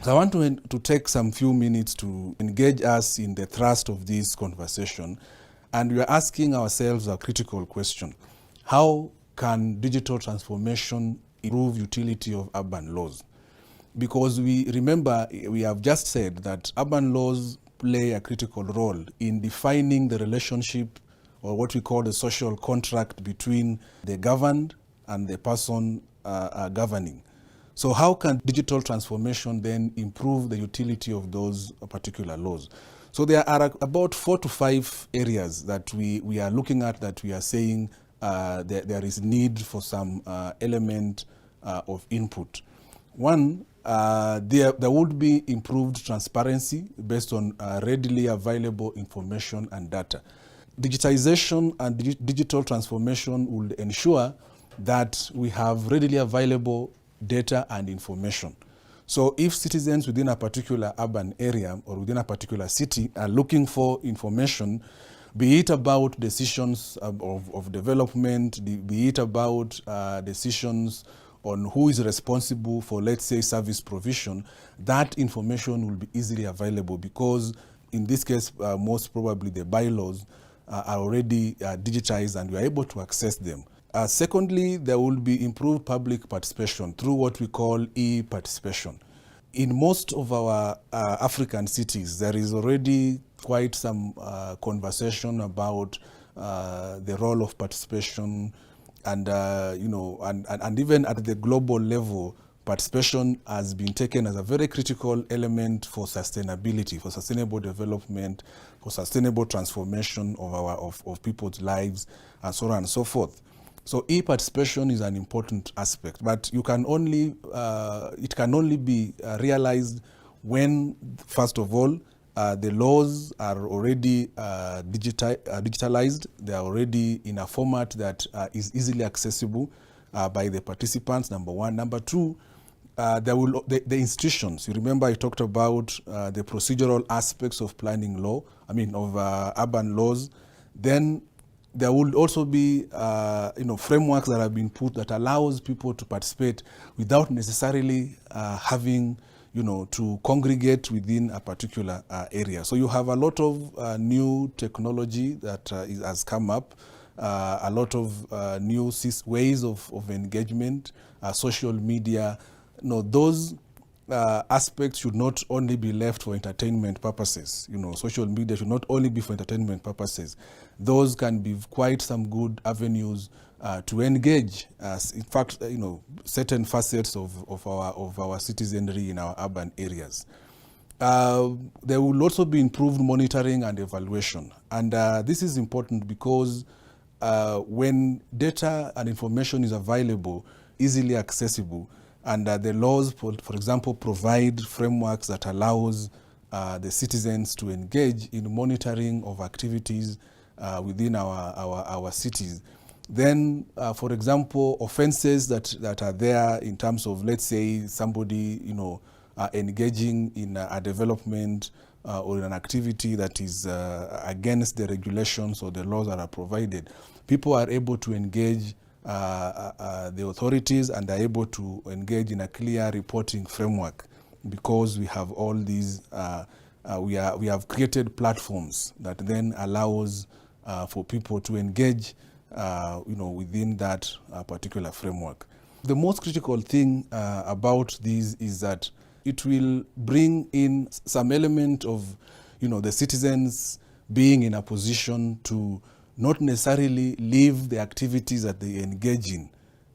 So I want to take some few minutes to engage us in the thrust of this conversation. And we are asking ourselves a critical question. How can digital transformation improve utility of urban laws? Because we remember, we have just said that urban laws play a critical role in defining the relationship, or what we call the social contract, between the governed and the person governing. So how can digital transformation then improve the utility of those particular laws? So there are about 4 to 5 areas that we are looking at, that we are saying there is need for some element of input. One, there would be improved transparency based on readily available information and data. Digitization and digital transformation will ensure that we have readily available data and information. So if citizens within a particular urban area or within a particular city are looking for information, be it about decisions of development, be it about decisions on who is responsible for, let's say, service provision, that information will be easily available, because in this case, most probably the bylaws are already digitized and we are able to access them. Secondly, there will be improved public participation through what we call e-participation. In most of our African cities, there is already quite some conversation about the role of participation, and and even at the global level, participation has been taken as a very critical element for sustainability, for sustainable development, for sustainable transformation of people's lives, and so on and so forth. So e-participation is an important aspect, but it can only be realized when, first of all, the laws are already digitalized. They are already in a format that is easily accessible by the participants, number one. Number two, the institutions. You remember I talked about the procedural aspects of planning law, of urban laws. Then there will also be frameworks that have been put that allows people to participate without necessarily having to congregate within a particular area. So you have a lot of new technology that has come up, a lot of new ways of engagement, social media. Those aspects should not only be left for entertainment purposes. Social media should not only be for entertainment purposes. Those can be quite some good avenues to engage, in fact, certain facets of our citizenry in our urban areas. There will also be improved monitoring and evaluation. And this is important because when data and information is available, easily accessible, and the laws, for example, provide frameworks that allows the citizens to engage in monitoring of activities within our cities. Then, for example, offenses that are there in terms of, let's say, somebody engaging in a development or in an activity that is against the regulations or the laws that are provided, people are able to engage the authorities and are able to engage in a clear reporting framework, because we have all these, we have created platforms that then allows for people to engage within that particular framework. The most critical thing about this is that it will bring in some element of the citizens being in a position to not necessarily leave the activities that they engage in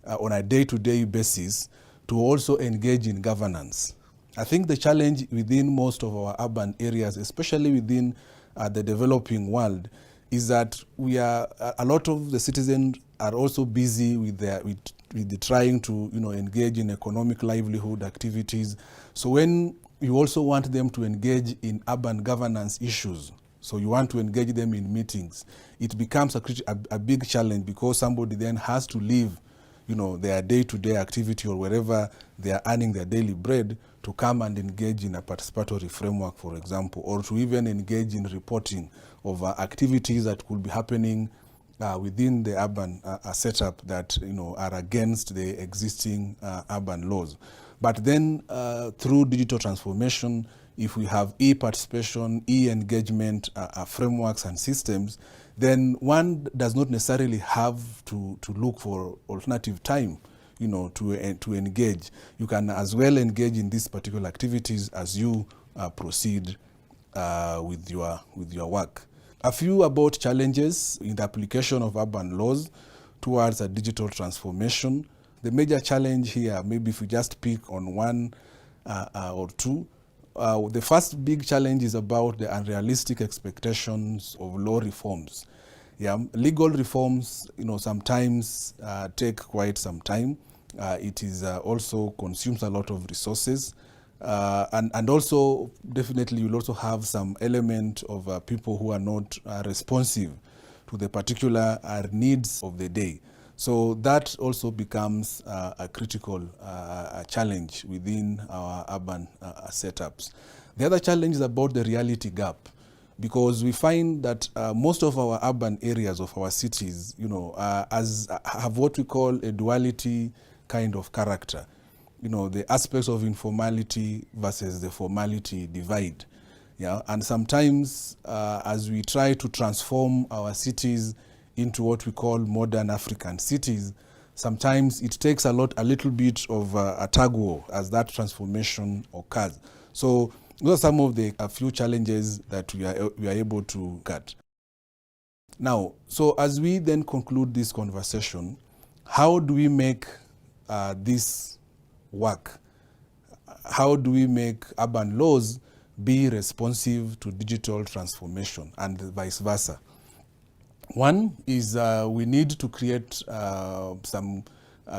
on a day-to-day basis to also engage in governance. I think the challenge within most of our urban areas, especially within the developing world, is that a lot of the citizens are also busy with trying to engage in economic livelihood activities. So when you also want them to engage in urban governance issues, so you want to engage them in meetings, it becomes a big challenge, because somebody then has to leave their day-to-day activity or wherever they are earning their daily bread to come and engage in a participatory framework, for example, or to even engage in reporting of activities that could be happening within the urban setup that are against the existing urban laws. But then through digital transformation, if we have e-participation, e-engagement frameworks and systems, then one does not necessarily have to look for alternative time, to engage. You can as well engage in these particular activities as you proceed with your work. A few about challenges in the application of urban laws towards a digital transformation. The major challenge here, maybe if we just pick on one or two, the first big challenge is about the unrealistic expectations of law reforms. Yeah, legal reforms, sometimes take quite some time. It is also consumes a lot of resources. And also, definitely, you'll also have some element of people who are not responsive to the particular needs of the day. So that also becomes a critical challenge within our urban setups. The other challenge is about the reality gap, because we find that most of our urban areas of our cities, have what we call a duality kind of character. The aspects of informality versus the formality divide. Yeah, and sometimes as we try to transform our cities into what we call modern African cities, sometimes it takes a little bit of a tug war as that transformation occurs. So those are some of the few challenges that we are able to cut. Now, so as we then conclude this conversation, how do we make this work? How do we make urban laws be responsive to digital transformation and vice versa? One is we need to create some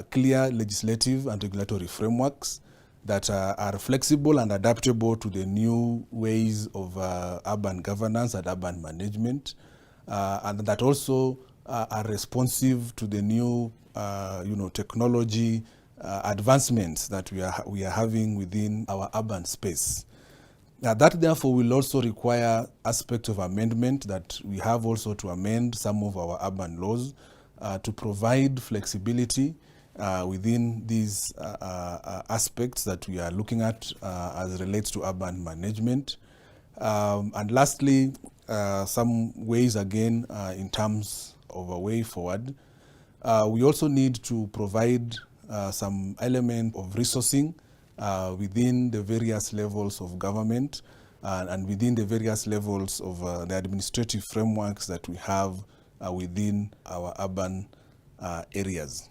clear legislative and regulatory frameworks that are flexible and adaptable to the new ways of urban governance and urban management, and that also are responsive to the new technology advancements that we are having within our urban space. Now, that therefore will also require aspects of amendment, that we have also to amend some of our urban laws to provide flexibility within these aspects that we are looking at as relates to urban management. And lastly, some ways again in terms of a way forward. We also need to provide some element of resourcing within the various levels of government and within the various levels of the administrative frameworks that we have within our urban areas.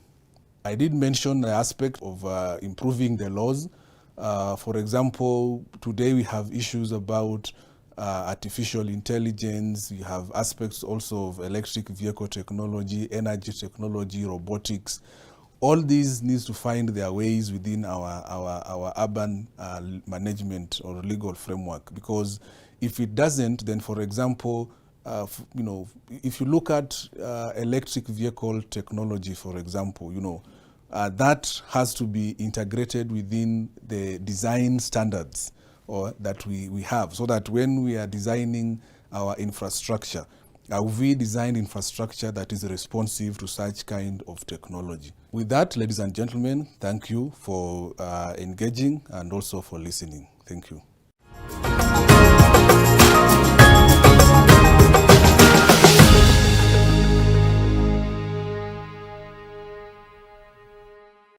I did mention the aspect of improving the laws. For example, today we have issues about artificial intelligence. We have aspects also of electric vehicle technology, energy technology, robotics. All these needs to find their ways within our urban management or legal framework, because if it doesn't, then for example, if you look at electric vehicle technology, for example, that has to be integrated within the design standards that we have, so that when we are designing our infrastructure, we design infrastructure that is responsive to such kind of technology. With that, ladies and gentlemen, thank you for engaging and also for listening. Thank you.